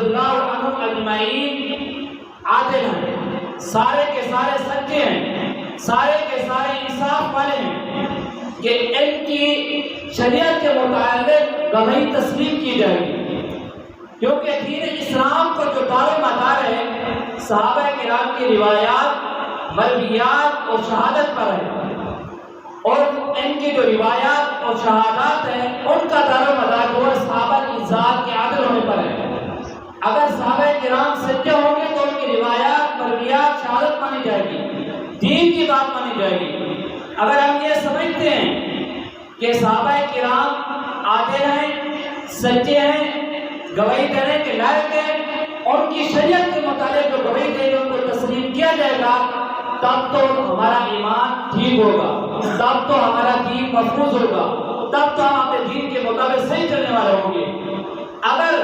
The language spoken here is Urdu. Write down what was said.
اللہ عنہم اجمعین عادل ہیں، سارے کے سارے سچے ہیں، سارے کے سارے انصاف والے ہیں کہ ان کی شریعت کے متعلق گواہی تسلیم کی جائے گی، کیونکہ دین اسلام کو جو دار و مدار ہے صحابہ کرام کی روایات، مرویات اور شہادت پر ہے، اور ان کی جو روایات اور شہادات ہیں ان کا دار و مدار جو ہے صحابہ کی ذات کے عادل ہونے پر ہے۔ اگر صحابہ کرام سچے ہوں گے تو ان کی روایات، مرویات، شہادت مانی جائے گی، دین کی بات مانی جائے گی۔ اگر ہم یہ سمجھتے ہیں کہ صحابہ کرام عادل ہیں، سچے ہیں، گواہی دینے کے لائق ہیں، اور کی شریعت کے مطابق جو گواہی دے گی ان کو تسلیم کیا جائے گا، تب تو ہمارا ایمان ٹھیک ہوگا، تب تو ہمارا دین محفوظ ہوگا، تب تو ہم اپنے دین کے مطابق صحیح چلنے والے ہوں گے۔ اگر